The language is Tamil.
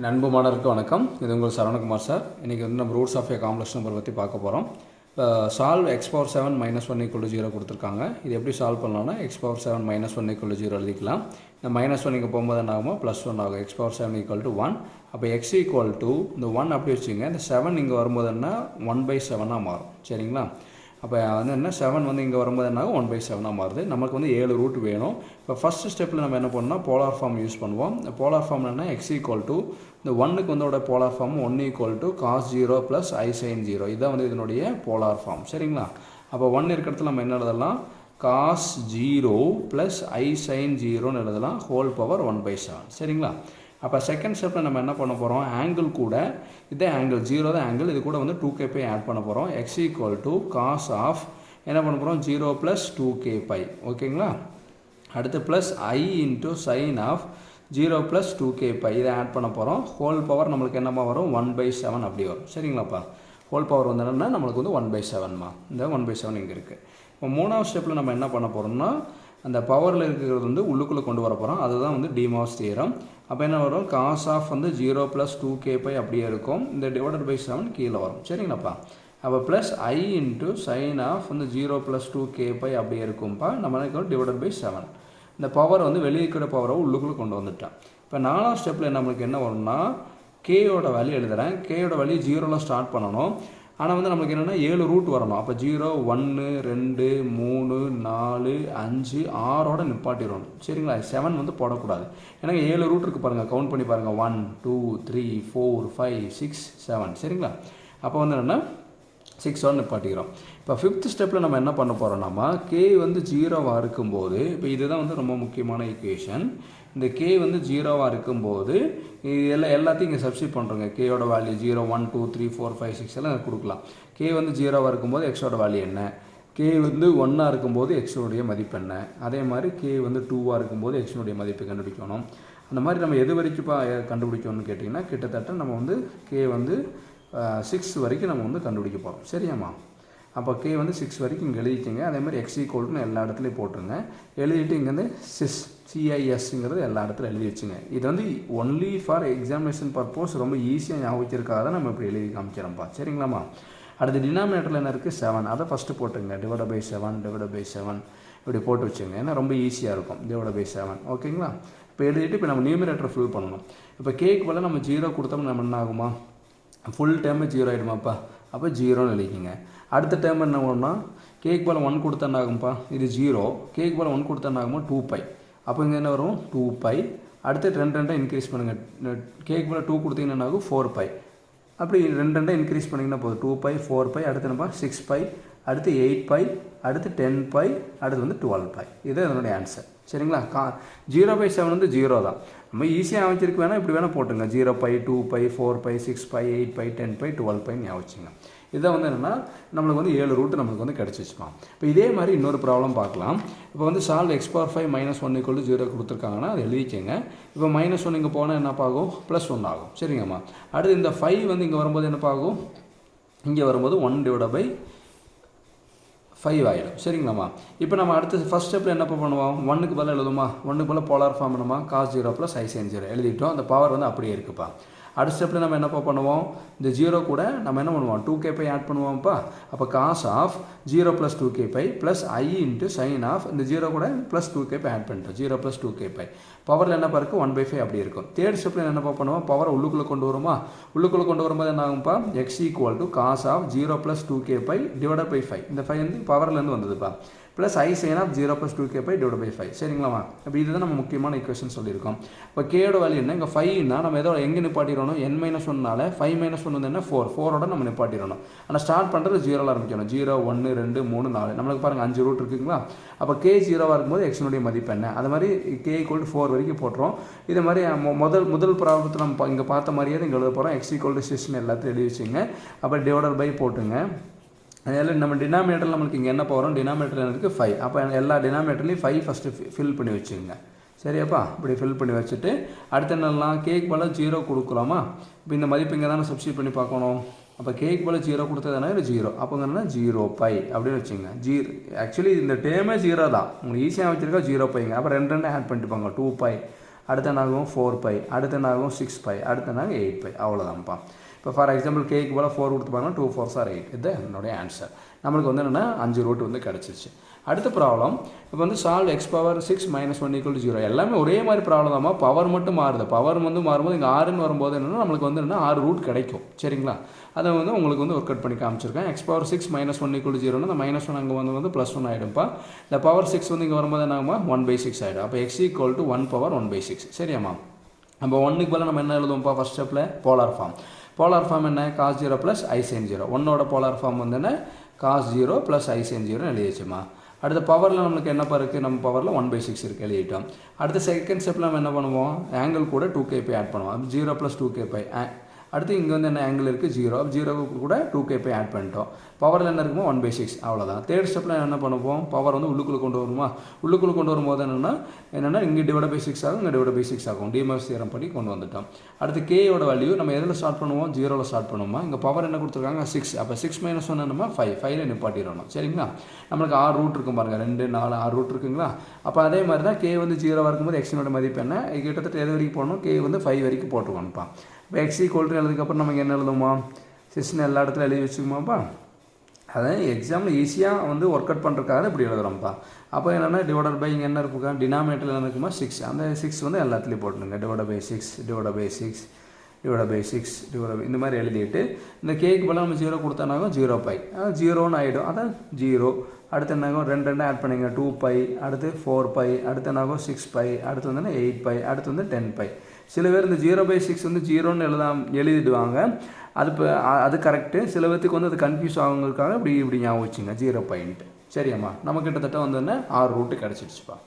நண்பு மாணவருக்கு வணக்கம். இது உங்கள் சரவணகுமார் சார். இன்றைக்கி வந்து நம்ம roots of a complex number பற்றி பார்க்க போகிறோம். சால்வ் x பவர் 7 -1 = 0 கொடுத்துருக்காங்க. இது எப்படி சால்வ் பண்ணலாம்னா x பவர் 7 -1 = 0 எழுதிக்கலாம். இந்த -1 இங்கே போகும்போது என்ன ஆகுமோ +1 ஆகும். x power 7 = 1. அப்போ x இந்த 1 அப்படி வச்சுங்க. இந்த 7 இங்கே வரும்போது என்ன 1/7 மாறும். சரிங்களா? அப்போ வந்து என்ன 7 வந்து இங்கே வரும்போது என்ன 1/7 மாறுது. நமக்கு வந்து 7 ரூட் வேணும். இப்போ ஃபஸ்ட்டு ஸ்டெப்பில் நம்ம என்ன பண்ணோம்னா போலார் ஃபார்ம் யூஸ் பண்ணுவோம். இந்த போலார் ஃபார்ம் என்ன x இந்த 1க்கு வந்து polar form 1 = cos 0 + I sin 0. இதுதான் வந்து இதனுடைய போலார் ஃபார்ம். சரிங்களா? அப்போ 1 இருக்கிற இடத்துல நம்ம என்ன எழுதலாம், cos 0 + I sin 0ன்னு எழுதலாம், ஹோல் பவர் 1/7. சரிங்களா? அப்போ செகண்ட் ஸ்டெப்பில் நம்ம என்ன பண்ண போகிறோம், ஆங்கிள் கூட இதே ஆங்கிள் 0 தான் ஆங்கிள், இது கூட வந்து 2k π ஆட் பண்ண போகிறோம். x cos ஆஃப் என்ன பண்ண போகிறோம் 0 + 2k π. ஓகேங்களா? அடுத்து plus I sin of 0 + 2k π இதை ஆட் பண்ண போகிறோம். ஹோல் பவர் நம்மளுக்கு என்னமா வரும் 1/7 அப்படி வரும். சரிங்களாப்பா? ஹோல் பவர் வந்து என்னென்னா நம்மளுக்கு வந்து 1/7மா. இந்த 1/7 இங்கே இருக்குது. இப்போ மூணாவது ஸ்டெப்பில் நம்ம என்ன பண்ண போகிறோம்னா அந்த பவரில் இருக்கிறது வந்து உள்ளுக்குள்ளே கொண்டு வர போகிறோம். அதுதான் வந்து டிமாஸ் தியரம். அப்போ என்ன வரும், காஸ் ஆஃப் வந்து 0 + 2k π அப்படியே இருக்கும். இந்த /7 கீழே வரும். சரிங்களாப்பா? அப்போ ப்ளஸ் I sin ஆஃப் வந்து 0 + 2k π அப்படியே இருக்கும்ப்பா. நம்ம /7 இந்த பவர் வந்து வெளியே இருக்கிற பவரை உள்ளுக்குள்ளே கொண்டு வந்துட்டேன். இப்போ நாலாவது ஸ்டெப்பில் நம்மளுக்கு என்ன வரும்னா கேயோட வேல்யூ எழுதுகிறேன். கேயோட வேல்யூ 0ல் ஸ்டார்ட் பண்ணணும். ஆனால் வந்து நமக்கு என்னென்னா 7 ரூட் வரணும். அப்போ 0 1 2 3 4 5 6ஓட நிப்பாட்டிடணும். சரிங்களா? 7 வந்து போடக்கூடாது. எனக்கு 7 ரூட் இருக்குது பாருங்கள், கவுண்ட் பண்ணி பாருங்கள். 1 2 3 4 5 6 7. சரிங்களா? அப்போ வந்து என்னென்னா 6ஓட நிப்பாட்டிக்கிறோம். இப்போ ஃபிஃப்த் ஸ்டெப்பில் நம்ம என்ன பண்ண போகிறோம்னா k வந்து 0வாக இருக்கும்போது, இப்போ இதுதான் வந்து ரொம்ப முக்கியமான ஈக்குவேஷன். இந்த k வந்து 0வாக இருக்கும்போது எல்லாத்தையும் இங்கே சப்ஸ்டிட் பண்ணுறோங்க. கேயோட வேல்யூ 0 1 2 3 4 5 6 எல்லாம் கொடுக்கலாம். k வந்து 0வாக இருக்கும்போது எக்ஸோட வேல்யூ என்ன, k வந்து 1ஆக இருக்கும்போது எக்ஸோடைய மதிப்பு என்ன, அதே மாதிரி k வந்து 2ஆக இருக்கும்போது எக்ஸனுடைய மதிப்பு கண்டுபிடிக்கணும். அந்த மாதிரி நம்ம எது வரைக்கும் கண்டுபிடிக்கணும்னு கேட்டிங்கன்னா கிட்டத்தட்ட நம்ம வந்து k வந்து 6 வரைக்கும் நம்ம வந்து கண்டுபிடிக்க போகிறோம். சரியாம்மா? அப்போ k வந்து 6 வரைக்கும் இங்கே எழுதிக்கங்க. அதே மாதிரி x = எல்லா இடத்துலையும் போட்டுருங்க. எழுதிட்டு இங்கே வந்து CISங்கிறது எல்லா இடத்துல எழுதி வச்சுங்க. இது வந்து ஒன்லி ஃபார் எக்ஸாமினேஷன் பர்பஸ், ரொம்ப ஈஸியாக ஞாபகம் வச்சிருக்காக தான் நம்ம இப்படி எழுதி காமிக்கிறோம்ப்பா. சரிங்களாம்மா? அடுத்து டினாமினேட்டரில் என்ன இருக்குது 7, அதை ஃபஸ்ட்டு போட்டுங்க. /7 இப்படி போட்டு வச்சுங்க. ஏன்னா ரொம்ப ஈஸியாக இருக்கும். /7. ஓகேங்களா? இப்போ எழுதிட்டு இப்போ நம்ம நியூமரேட்டர் ஃபில் பண்ணணும். இப்போ கேக்கு போல் நம்ம 0 கொடுத்தோம்னா நம்ம என்ன ஆகுமா, ஃபுல் டைமு 0 ஆகிடுமாப்பா. அப்போ 0ன்னு எழுதிக்கிங்க. அடுத்த டைம் என்ன ஆகும்னா கேக்கு போல் 1 கொடுத்தா என்ன ஆகும்ப்பா, இது 0. கேக்கு போல் 1 கொடுத்தா என்ன ஆகுமா 2π. அப்போ இங்கே என்ன வரும் 2π. அடுத்து 2 இன்க்ரீஸ் பண்ணுங்கள். கேக்கு போல் 2 கொடுத்தீங்கன்னா என்ன ஆகும் 4π. அப்படி 2 இன்க்ரீஸ் பண்ணிங்கன்னா போதும். 2π 4π, அடுத்து என்னப்பா 6π, அடுத்து 8π, அடுத்து 10π, அடுத்து வந்து 12π. இது அதனுடைய ஆன்சர். சரிங்களா? 0/7 வந்து 0 தான். நம்ம ஈஸியாக அமைச்சிருக்கு, வேணால் இப்படி வேணால் போட்டுங்க. 0π 2π 4π 6π 8π 10π 12π ஞாபகம். இதை வந்து என்னென்னா நம்மளுக்கு வந்து 7 ரூட்டு நம்மளுக்கு வந்து கிடச்சிச்சுப்பான். இப்போ இதே மாதிரி இன்னொரு ப்ராப்ளம் பார்க்கலாம். இப்போ வந்து சால்வ் x பவர் 5 -1 = 0 கொடுத்துருக்காங்கன்னா அதை எழுதிக்கங்க. இப்போ -1 இங்கே போனால் என்னப்பா ஆகும், +1 ஆகும். சரிங்கம்மா? அடுத்து இந்த 5 வந்து இங்கே வரும்போது என்னப்பா ஆகும், இங்கே வரும்போது 1/5 ஆகிடும். சரிங்களாம்மா? இப்போ நம்ம அடுத்து ஃபஸ்ட் ஸ்டெப்பில் என்ன பண்ணுவோம், 1க்கு பதில் எழுதுமா, 1க்கு பதில் போலார் ஃபார்ம் பண்ணுமா, cos 0 + I sin 0 எழுதிட்டோம். அந்த பவர் வந்து அப்படியே இருக்குப்பா. அடுத்த ஸ்டெப்பில் நம்ம என்னப்பா பண்ணுவோம், இந்த 0 கூட நம்ம என்ன பண்ணுவோம் 2k π ஆட் பண்ணுவோம்ப்பா. அப்போ cos of 0 + 2k π plus I sin of இந்த 0 கூட ப்ளஸ் 2k π ஆட் பண்ணிட்டோம். 0 + 2k π பவரில் என்னப்பா இருக்குது 1/5 அப்படி இருக்கும். தேர்ட் ஸ்டெப்பில் என்னப்பா பண்ணுவோம், பவரை உள்ளுக்குள்ளே கொண்டு வருமா. உள்ளுக்குள்ளே கொண்டு வரும்போது என்ன ஆகும்ப்பா, x cos ஆஃப் 0 + 2k π / 5. இந்த 5 வந்து பவர்லேருந்து வந்ததுப்பா. Plus I sin of 0 + 2k π / 5. சரிங்களாம்மா? அப்போ இதுதான் நம்ம முக்கியமான ஈக்குவேஷன் சொல்லியிருக்கோம். இப்போ கேயோட வேல்யூ என்ன, இங்கே 5னா நம்ம எதோ எங்கே நிப்பாட்டிடணும், n-1னால 5 - 1 வந்து என்ன 4ஓட நம்ம நிப்பாட்டிடணும். ஆனால் ஸ்டார்ட் பண்ணுறது 0ல் ஆரம்பிக்கணும். 0 1 2 3 4 நம்மளுக்கு பாருங்கள் 5 ரூட் இருக்குங்களா. அப்போ k 0வாக இருக்கும்போது எக்ஸனுடைய மதிப்பு என்ன, அது மாதிரி k = 4 வரைக்கும் போட்டுரும். இதே மாதிரி முதல் ப்ராப்ளத்தில் நம்ம இங்கே பார்த்த மாதிரியே இங்கே எழுத போகிறோம். x = 6 எல்லாத்தையும் எழுதி வச்சுங்க. அப்போ /by போட்டுங்க. அதில் நம்ம டினாமினேட்டரில் நம்மளுக்கு இங்கே என்ன போகிறோம், டினாமினேட்டரில் இருக்குது 5. அப்போ எல்லா டினாமினேட்டர்லையும் 5 ஃபஸ்ட்டு ஃபில் பண்ணி வச்சுங்க. சரியாப்பா? இப்படி ஃபில் பண்ணி வச்சுட்டு அடுத்து என்னெல்லாம் கேக்கு போல் 0 கொடுக்கலாமா. இப்போ இந்த மதிப்பு இங்கே தானே சப்ஸ்டிட் பண்ணி பார்க்கணும். அப்போ கேக்கு போல் 0 கொடுத்ததுனா 0. அப்போ என்னன்னா 0π அப்படின்னு வச்சுங்க. ஆக்சுவலி இந்த டேமே 0 தான். உங்களுக்கு ஈஸியாக வச்சுருக்கா 0πங்க. அப்போ 2 ஆட் பண்ணிட்டு போங்க 2π. அடுத்து என்ன ஆகும் 4π, அடுத்து என்ன ஆகும் 6π, அடுத்து என்ன ஆகும் 8π. அவ்வளோதான்ப்பா. இப்போ ஃபார் எக்ஸாம்பிள் கேக்கு போல் 4 கொடுத்துப்பாங்க, 2 4s are 8. இதுதான் என்னுடைய ஆன்சர். நம்மளுக்கு வந்து என்னென்னா 5 ரூட் வந்து கிடச்சிருச்சு. அடுத்த ப்ராப்ளம் இப்போ வந்து solve x power 6 minus 1 equal 0. எல்லாமே ஒரே மாதிரி ப்ராப்ளம் தான்மா, பவர் மட்டும் மாறுது. பவர் வந்து மாறும்போது இங்கே 6ன்னு வரும்போது என்னென்னா நம்மளுக்கு வந்து என்னென்னா 6 ரூட் கிடைக்கும். சரிங்களா? அதை வந்து உங்களுக்கு வந்து ஒர்க் அவுட் பண்ணி காமிச்சிருக்கேன். x பவர் 6 மைனஸ் 1 ஈக்குவல் 0னா அந்த -1 அங்கே வந்து +1 ஆகிடும்ப்பா. இந்த பவர் 6 வந்து இங்கே வரும்போது என்ன ஆகுமா 1/6 ஆகிடும். அப்போ x ஈக்குவல் டு 1 பவர் 1/6. சரியாம்மா? நம்ம 1க்கு பதிலாக நம்ம என்ன எழுதுவோம்ப்பா ஃபஸ்ட் ஸ்டெப்பில் போலார் ஃபார்ம். போலார் ஃபார்ம் என்ன cos 0 ப்ளஸ் i sin 0. 1ஓட போலார் ஃபார்ம் வந்து என்ன cos 0 ப்ளஸ் i sin 0 எழுதிச்சுமா. அடுத்த பவரில் நம்மளுக்கு என்னப்பா இருக்குது, நம்ம பவரில் 1/6 இருக்குது எழுதிட்டோம். அடுத்த செகண்ட் ஸ்டெப்பில் நம்ம என்ன பண்ணுவோம், ஆங்கிள் கூட 2kπ ஆட் பண்ணுவோம். 0 + 2kπ. அடுத்து இங்கே வந்து என்ன ஆங்கிள் இருக்குது 0, 0க்கு கூட 2kπ ஆட் பண்ணிட்டோம். பவரில் என்ன இருக்குமோ 1/6. அவ்வளோதான். தேர்ட் ஸ்டெப்பில் என்ன பண்ணுவோம், பவர் வந்து உள்ளுக்குள்ளே கொண்டு வருமா. உள்ளுக்குள்ளே கொண்டு வரும்போது என்னென்னா இங்கே /6 ஆகும், இங்கே /6 ஆகும். டிமாஸ் தியரம் படி கொண்டு வந்துட்டோம். அடுத்து கேயோட வேல்யூ நம்ம எதில் ஸ்டார்ட் பண்ணுவோம், 0ல் ஸ்டார்ட் பண்ணுவோமா. இங்கே பவர் என்ன கொடுத்துருக்காங்க 6. அப்போ 6 - 1 நம்ம 5 நிப்பாட்டிடணும். சரிங்களா? நம்மளுக்கு 6 ரூட் இருக்கும் பாருங்கள், 2 4 6 ரூட் இருக்குங்களா. அப்போ அதே மாதிரி தான் கே வந்து 0 இருக்கும்போது எக்ஸினோட மதிப்பு என்ன கிட்டத்தட்ட எது வரைக்கும் போடணும், கே வந்து 5 வரைக்கும் போட்டுக்கணும்ப்பா. இப்போ x ஈக்குவல் டு எழுதுக்கப்புறம் நம்ம என்ன எழுதுமா, 6ன்னு எல்லா இடத்துல எழுதி வச்சுக்குமாப்பா. அதான் எக்ஸாமில் ஈஸியாக வந்து ஒர்க் அவுட் பண்ணுறதுக்காக இப்படி எழுதுகிறோம்ப்பா. அப்போ என்னென்னா டிவைடட் பை இங்கே என்ன இருக்குங்க, டினாமினேட்டரில் என்ன இருக்குமா 6. அந்த 6 வந்து எல்லாத்துலேயும் போட்டுருங்க. /6 இந்த மாதிரி எழுதிட்டு இந்த கேக்கு போல் நம்ம 0 கொடுத்தானாகும் 0π, 0ன்னு ஆகிடும். அதான் 0. அடுத்து என்னாகும் 2 2 ஆட் பண்ணிங்க 2π, அடுத்து 4π, அடுத்து என்னாகும் 6π, அடுத்து வந்து 8π, அடுத்து வந்து 10π. சில பேர் இந்த 0/6 வந்து 0ன்னு எழுதிடுவாங்க. அது கரெக்டு. சில பேர்த்துக்கு வந்து அது கன்ஃபியூஸ் ஆகுங்கிறதுக்காக இப்படி ஞாபகம் வச்சுங்க 0 பாயிண்ட். சரியாம்மா? நம்ம கிட்டத்தட்ட வந்து 6 ரூட்டு கிடச்சிடுச்சுப்பா.